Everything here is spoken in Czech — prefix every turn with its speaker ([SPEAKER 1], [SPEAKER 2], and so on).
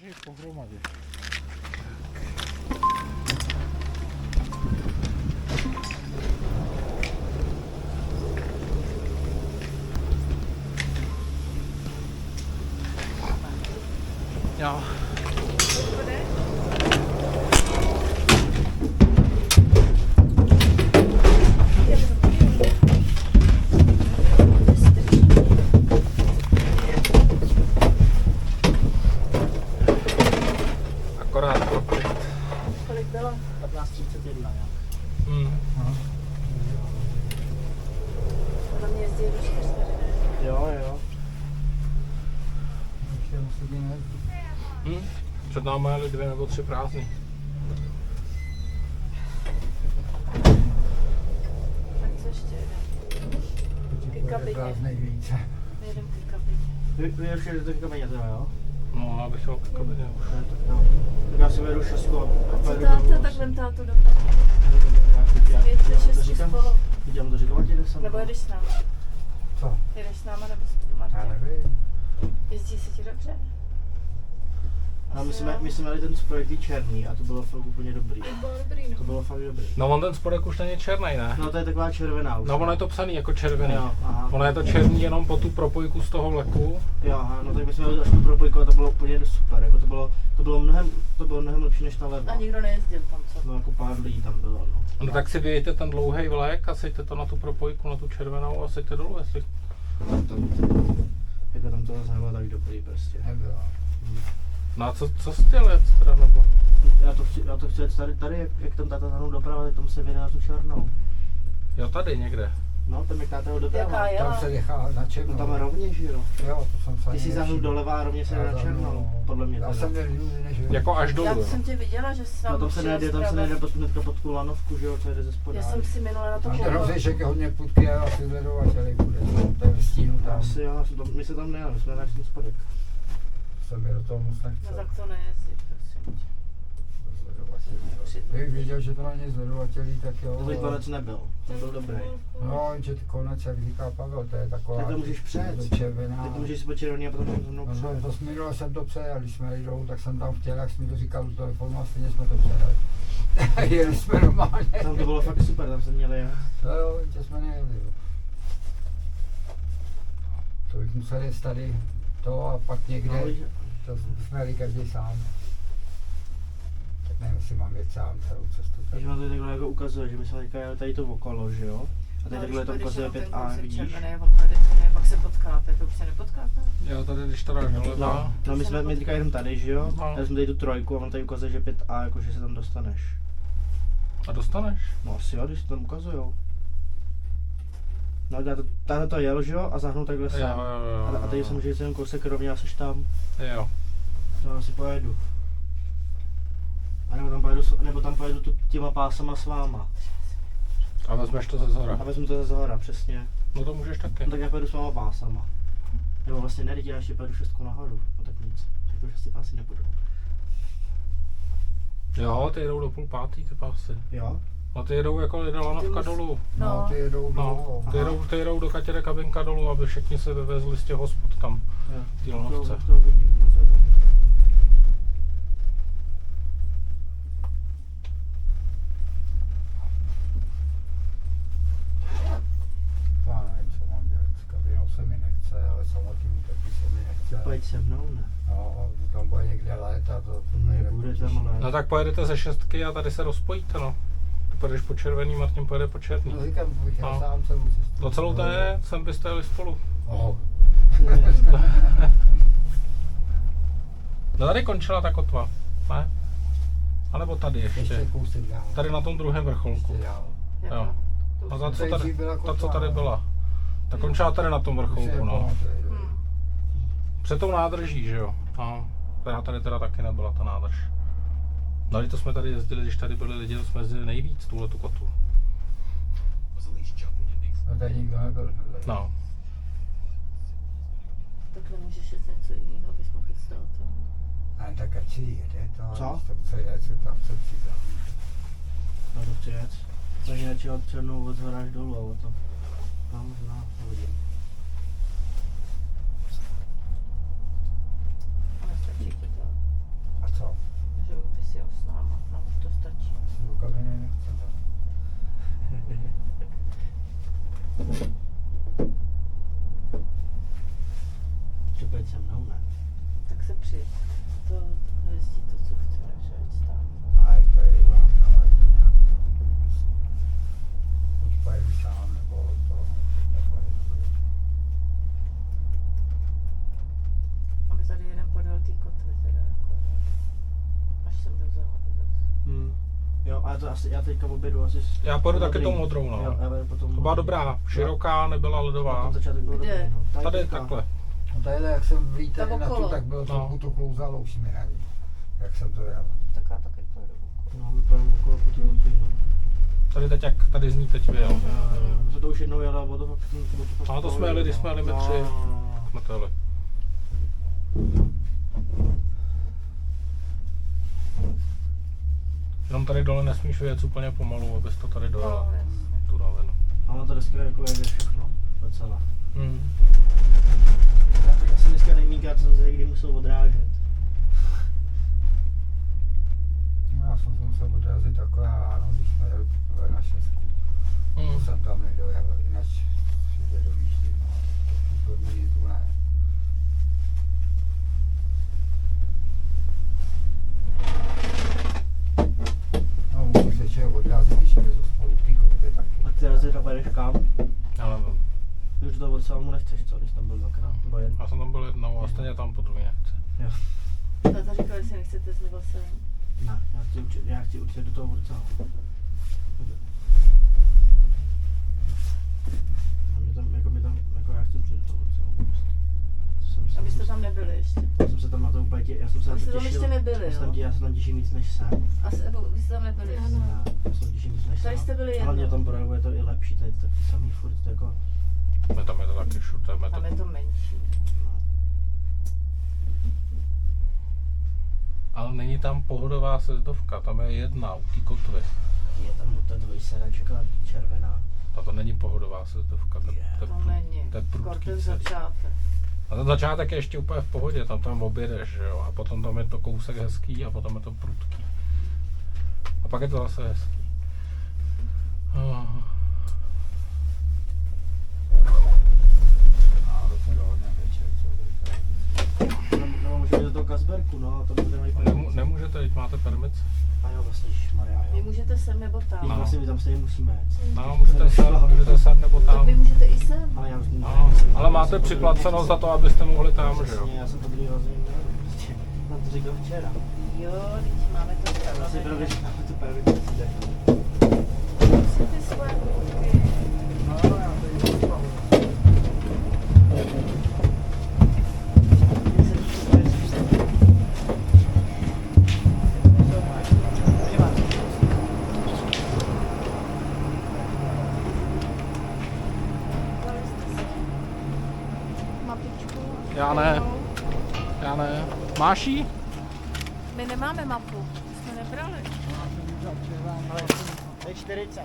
[SPEAKER 1] drží pohromadě. Jo. Akorát kopit.
[SPEAKER 2] Kolik bylo?
[SPEAKER 3] 15:31 nějak.
[SPEAKER 2] Podle mě jezdí do 4 tady, ne?
[SPEAKER 3] Jo.
[SPEAKER 1] Před námi jeli 2 nebo 3 prázdný.
[SPEAKER 2] Tak co ještě jeden? Ke kabině.
[SPEAKER 4] Nejvíce.
[SPEAKER 2] Nejdem ke kabině.
[SPEAKER 3] Vy už jedete k kabině teda, jo?
[SPEAKER 1] No, abych šel k kabině už.
[SPEAKER 3] Tak jo. Tak já si vedu šestku a
[SPEAKER 2] Co
[SPEAKER 3] pojedu
[SPEAKER 2] táta,
[SPEAKER 3] dolů.
[SPEAKER 2] tak vem tátu do
[SPEAKER 3] Já
[SPEAKER 2] 5,
[SPEAKER 3] vám to
[SPEAKER 2] 6
[SPEAKER 3] říkám?
[SPEAKER 2] spolu.
[SPEAKER 3] Viděl to říkovat, jde sem.
[SPEAKER 2] Nebo jedeš s náma?
[SPEAKER 4] Co?
[SPEAKER 2] Jedeš s náma nebo s
[SPEAKER 4] Já
[SPEAKER 2] Martinem?
[SPEAKER 4] nevím.
[SPEAKER 2] Jezdí se ti dobře?
[SPEAKER 3] A my jsme měli ten projekt černý a to bylo fakt úplně dobrý.
[SPEAKER 2] To bylo dobrý,
[SPEAKER 3] To bylo fakt dobrý.
[SPEAKER 1] No on ten spodek už není černý, ne?
[SPEAKER 3] No to je taková červená už.
[SPEAKER 1] No ono je to psaný jako červený.
[SPEAKER 3] Jo, aha.
[SPEAKER 1] Ono je to černý jenom po tu propojku z toho vleku.
[SPEAKER 3] Jo, aha, no tak my jsme měli až tu propojku a to bylo úplně super. Jako to bylo mnohem lepší než ta leva.
[SPEAKER 2] A nikdo nejezdil tam, co?
[SPEAKER 3] No jako pár lidí tam bylo, no.
[SPEAKER 1] No tak si vyjďte ten dlouhý vlek a sejte to na tu propojku, na tu červenou a sejte dolů, jestli...
[SPEAKER 3] Jako tam to zase nebylo tak dobrý prostě.
[SPEAKER 4] Nebyla.
[SPEAKER 1] No a co jste let teda, nebo?
[SPEAKER 3] Já to chci jet tady jak tam táta zahnul doprava, tak tam se vyjde na tu černou.
[SPEAKER 1] Jo, tady někde.
[SPEAKER 3] No, tam jak táta jel doprava.
[SPEAKER 2] Jaká je?
[SPEAKER 4] Tam se nechá na černou.
[SPEAKER 3] No tam je rovně, že jo?
[SPEAKER 4] Jo, to jsem se
[SPEAKER 3] Ty si zahnul doleva a rovně se jde na černou, podle mě
[SPEAKER 4] Já
[SPEAKER 3] teda.
[SPEAKER 4] jsem měl jiný než vy.
[SPEAKER 1] Jako až
[SPEAKER 2] Já
[SPEAKER 1] dolů.
[SPEAKER 2] jsem tě viděla, že jsi
[SPEAKER 3] No tam se nejde
[SPEAKER 2] zprava.
[SPEAKER 3] hnedka pod tu lanovku, že jo, co jede ze spoda.
[SPEAKER 2] Já jsem si minule na to
[SPEAKER 4] Tam ten
[SPEAKER 2] koukala.
[SPEAKER 4] rozlišek je hodně prudký a asi zvedovateli bude. To je ve stínu tam.
[SPEAKER 3] Asi jo, my se tam nejeli, my jsme našli ten spodek.
[SPEAKER 4] Jsem mi do toho moc
[SPEAKER 2] No
[SPEAKER 4] nechce.
[SPEAKER 2] tak to nejezdí, prosím tě.
[SPEAKER 4] Kdybych věděl, že to není zvedovatelí, tak jo.
[SPEAKER 3] To konec nebyl, ten byl dobrý.
[SPEAKER 4] No, že ty konec, jak říká Pavel, to je taková...
[SPEAKER 3] Tak to můžeš přejet.
[SPEAKER 4] Červená.
[SPEAKER 3] Ty to můžeš si po červený a potom to mnou
[SPEAKER 4] No,
[SPEAKER 3] přejet.
[SPEAKER 4] to minule jsem to přejel, když jsme jeli dolů, tak jsem tam chtěl, jak jsi mi to říkal do telefonu a stejně jsme to přejeli. Jeli jsme normálně.
[SPEAKER 3] Tam to bylo fakt super, tam jsme měli jet.
[SPEAKER 4] No jo, že jsme nejeli. Jo. To bych musel jet tady to a pak někde,
[SPEAKER 3] No,
[SPEAKER 4] to jsme jeli každý sám. Tak nevím, jestli mám jet sám celou cestu.
[SPEAKER 3] takže vám to takhle jako ukazuje, že my jsme teďka jeli tady to okolo, že jo? A tady takhle to ukazuje 5A, vidíš?
[SPEAKER 2] Červený a okolo jdete, pak se potkáte, to už se nepotkáte?
[SPEAKER 1] Jo, tady když teda doleva.
[SPEAKER 3] No, my teďka jdeme tady, že jo?
[SPEAKER 1] No.
[SPEAKER 3] Já jsme tady tu trojku a on tady ukazuje, že 5A, jakože se tam dostaneš.
[SPEAKER 1] A dostaneš?
[SPEAKER 3] No asi jo, když to tam ukazujou. No táta to jel, že jo? A zahnul takhle sám. A tady jsem může jít jenom kousek rovně a seš tam.
[SPEAKER 1] Jo.
[SPEAKER 3] To asi pojedu. A nebo tam pojedu těma pásama s váma.
[SPEAKER 1] A vezmeš to ze zhora.
[SPEAKER 3] A vezmu to ze zhora, přesně.
[SPEAKER 1] No to můžeš taky.
[SPEAKER 3] No tak já pojedu s váma pásama. Nebo vlastně ne, já ještě pojedu 6 nahoru. No tak nic. Tak to už asi pásy nebudou.
[SPEAKER 1] Jo, ty jedou do 4:30 ty pásy.
[SPEAKER 3] Jo?
[SPEAKER 1] No ty jedou jako jede lanovka dolů.
[SPEAKER 4] No, ty jedou
[SPEAKER 1] No,
[SPEAKER 4] dolů.
[SPEAKER 1] ty jedou do Katěry kabinka dolů, aby všichni se vyvezli z těch hospod tam.
[SPEAKER 3] Jo.
[SPEAKER 1] Ty lanovce.
[SPEAKER 3] To vidím. No, teda.
[SPEAKER 4] Já nevím, co mám dělat. S kabinou se mi nechce, ale samotný taky se mi nechce.
[SPEAKER 3] Pojď se mnou, ne?
[SPEAKER 4] No, tam bude někde létat, to
[SPEAKER 3] Nebude tam ale.
[SPEAKER 1] No tak pojedete ze 6 a tady se rozpojíte, no. Ty pojedeš po červený, Martin pojede po černý.
[SPEAKER 4] No říkám, bych
[SPEAKER 1] No.
[SPEAKER 4] jel sám celou cestu.
[SPEAKER 1] No celou to je, sem byste jeli spolu.
[SPEAKER 4] Oh.
[SPEAKER 1] No tady končila ta kotva, ne? A nebo tady
[SPEAKER 4] Ještě
[SPEAKER 1] ještě.
[SPEAKER 4] kousek dál.
[SPEAKER 1] Tady na tom druhém vrcholku.
[SPEAKER 4] Ještě dál.
[SPEAKER 1] Jo. No ta, co
[SPEAKER 4] Tady
[SPEAKER 1] tady,
[SPEAKER 4] byla
[SPEAKER 1] ta, co
[SPEAKER 4] kotva,
[SPEAKER 1] tady
[SPEAKER 4] no.
[SPEAKER 1] byla. Ta končila tady na tom
[SPEAKER 4] Už si
[SPEAKER 1] vrcholku, no.
[SPEAKER 4] nepamatuji, jo.
[SPEAKER 1] Před tou nádrží, že jo? No. Která tady teda taky nebyla ta nádrž. No ale to jsme tady jezdili, když tady byli lidi, to jsme jezdili nejvíc tuhletu kotvu.
[SPEAKER 4] No tady nikdo nebyl.
[SPEAKER 1] No.
[SPEAKER 2] Takhle můžeš jít něco jiného, abys mohl jít z tohoto.
[SPEAKER 4] A tak ať si jede to,
[SPEAKER 3] Co?
[SPEAKER 4] to chce jet, co tam se přidá.
[SPEAKER 3] No to chci jet. Takže radši od černou od zhora až dolů a o to. No možná, uvidím.
[SPEAKER 2] Ale stačí ti to. jel s náma, no už to stačí.
[SPEAKER 4] Do kabiny nechce.
[SPEAKER 3] Připojď se mnou, ne?
[SPEAKER 2] Tak se přijď. To jezdí to, co chce, že ať stát.
[SPEAKER 4] A je to je vám navádí nějak. Buď pojedu sám, nebo to nepojedu.
[SPEAKER 2] A my tady jedem podél té kotvy teda, jako, ne? Až jsem dozadu zase.
[SPEAKER 3] Jo, ale to asi, já teďka obědu asi...
[SPEAKER 1] Já pojedu taky
[SPEAKER 3] modrý.
[SPEAKER 1] tou modrou, no.
[SPEAKER 3] Jo, já pojedu potom
[SPEAKER 1] To byla
[SPEAKER 3] modrý.
[SPEAKER 1] dobrá, široká, nebyla
[SPEAKER 3] Na
[SPEAKER 1] ledová.
[SPEAKER 3] tom začátku bylo
[SPEAKER 2] Kde?
[SPEAKER 3] dobrý, no.
[SPEAKER 1] Tady
[SPEAKER 3] teďka.
[SPEAKER 1] takhle.
[SPEAKER 4] No tadyhle, jak jsem vlítl
[SPEAKER 2] Tam
[SPEAKER 4] na tu,
[SPEAKER 2] okolo.
[SPEAKER 4] tak bylo
[SPEAKER 1] No.
[SPEAKER 4] trochu to klouzalo už mi na ní. Jak jsem to jel.
[SPEAKER 2] Tak já taky pojedu okolo.
[SPEAKER 3] No, my pojedeme okolo po tím modrý, no.
[SPEAKER 1] Tady teď, jak tady zní teď vy, jo.
[SPEAKER 3] My jsme to už jednou jeli, a bylo to fakt...
[SPEAKER 1] Ale to jsme jeli, když jsme jeli my tři. Jsme to jeli. Jenom tady dole nesmíš vyjet úplně pomalu, abys to tady dojela.
[SPEAKER 2] No, jasně.
[SPEAKER 1] Tu rovinu.
[SPEAKER 3] Ale to dneska jako jede všechno, docela.
[SPEAKER 1] Hmm.
[SPEAKER 3] Já jsem dneska nejmínkrát jsem se kdy musel odrážet.
[SPEAKER 4] No, já jsem se musel odrazit takhle ráno, když jsme jeli poprvé na šestku. To jsem tam nedojel, jinak všude dojíždím. No. To první jízdu ne. No, musím se člověk odrazit, když jde spolu píkově taky.
[SPEAKER 3] A ty razy tam pojedeš kam?
[SPEAKER 1] Já nevím.
[SPEAKER 3] Ty už to od Salmu nechceš, co? Když tam byl dvakrát, nebo jen.
[SPEAKER 1] Já jsem tam byl jednou a stejně tam potom nechci.
[SPEAKER 2] Tata říkal, že si nechcete znova sem.
[SPEAKER 3] Ne, já chci určitě do toho Vrcala. Jako já chci určitě do toho Vrcala.
[SPEAKER 2] A vy jste tam nebyli ještě.
[SPEAKER 3] Já jsem se tam na to úplně já jsem se na
[SPEAKER 2] Vy
[SPEAKER 3] to
[SPEAKER 2] jste tam
[SPEAKER 3] těšil.
[SPEAKER 2] ještě nebyli, jo?
[SPEAKER 3] Já se tam těším víc než sem.
[SPEAKER 2] A vy jste tam nebyli ještě.
[SPEAKER 3] Ne, já se tam těším víc než sem.
[SPEAKER 2] Tady jste byli jednou.
[SPEAKER 3] Hlavně tam projevuje to i lepší, tady to taky samý furt jako...
[SPEAKER 1] My tam je to taky šutem,
[SPEAKER 2] Tam je to menší.
[SPEAKER 3] No.
[SPEAKER 1] ale není tam pohodová sezdovka, tam je jedna u té kotvy.
[SPEAKER 3] Je tam ta dvojsedačka červená.
[SPEAKER 1] A to není pohodová sezdovka, to
[SPEAKER 2] To není.
[SPEAKER 1] to je prudký
[SPEAKER 2] Ten
[SPEAKER 1] celý.
[SPEAKER 2] začátek.
[SPEAKER 1] A ten začátek je ještě úplně v pohodě, tam objedeš, že jo, a potom tam je to kousek hezký a potom je to prudký. A pak je to zase hezký.
[SPEAKER 4] A do toho hodně večer, co bude.
[SPEAKER 3] No, můžeme do toho Kasberku, no, a to bude mají
[SPEAKER 1] Nemůžete jít, máte permici.
[SPEAKER 3] A jo, vlastně, ježišmarja,
[SPEAKER 2] Vy
[SPEAKER 3] jo.
[SPEAKER 2] můžete sem nebo tam.
[SPEAKER 3] No. Vlastně my tam stejně musíme jet.
[SPEAKER 1] No, můžete sem nebo
[SPEAKER 2] Tak
[SPEAKER 1] tam.
[SPEAKER 2] vy můžete i sem.
[SPEAKER 3] Ale já už
[SPEAKER 1] No, ale máte připlaceno za to, abyste mohli tam, že jo.
[SPEAKER 3] Přesně, já jsem to druhý rozumím, prostě, nám to říkal včera.
[SPEAKER 2] Jo, teď máme to
[SPEAKER 3] Vlastně
[SPEAKER 2] stanovené.
[SPEAKER 3] pravdě, že máme tu permici.
[SPEAKER 2] Si ty svoje kluky.
[SPEAKER 4] No, já to jdu spolu.
[SPEAKER 2] Mapičku.
[SPEAKER 1] Já ne. Já ne. Máš jí?
[SPEAKER 2] My nemáme mapu. Jsme nebrali.
[SPEAKER 3] To je 40.